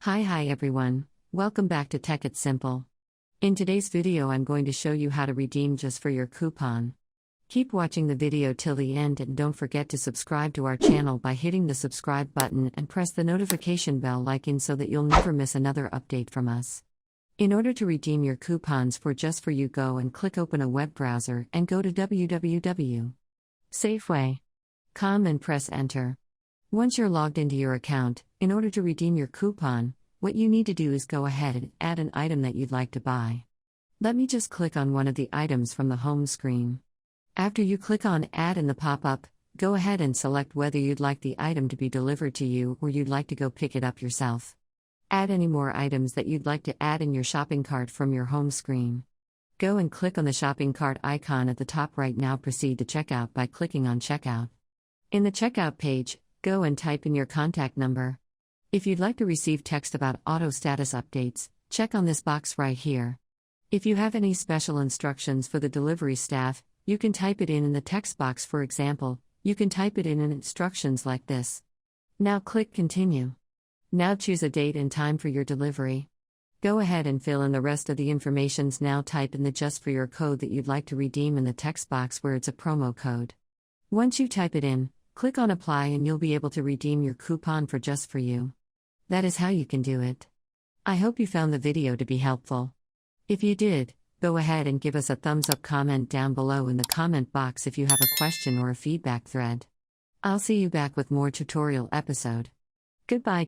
Hi everyone, welcome back to Tech It's Simple. In today's video I'm going to show you how to redeem just for your coupon. Keep watching the video till the end and don't forget to subscribe to our channel by hitting the subscribe button and press the notification bell icon so that you'll never miss another update from us. In order to redeem your coupons for Just For You, go and click open a web browser and go to www.safeway.com and press enter. Once you're logged into your account, in order to redeem your coupon, what you need to do is go ahead and add an item that you'd like to buy. Let me just click on one of the items from the home screen. After you click on Add in the pop-up, go ahead and select whether you'd like the item to be delivered to you or you'd like to go pick it up yourself. Add any more items that you'd like to add in your shopping cart from your home screen. Go and click on the shopping cart icon at the top right now. Proceed to checkout by clicking on Checkout. In the checkout page, go and type in your contact number. If you'd like to receive text about auto status updates, check on this box right here. If you have any special instructions for the delivery staff, you can type it in the text box. For example, you can type it in instructions like this. Now click Continue. Now choose a date and time for your delivery. Go ahead and fill in the rest of the informations. Now type in the Just For Your code that you'd like to redeem in the text box where it's a promo code. Once you type it in, click on Apply and you'll be able to redeem your coupon for Just For You. That is how you can do it. I hope you found the video to be helpful. If you did, go ahead and give us a thumbs up. Comment down below in the comment box if you have a question or a feedback thread. I'll see you back with more tutorial episode. Goodbye.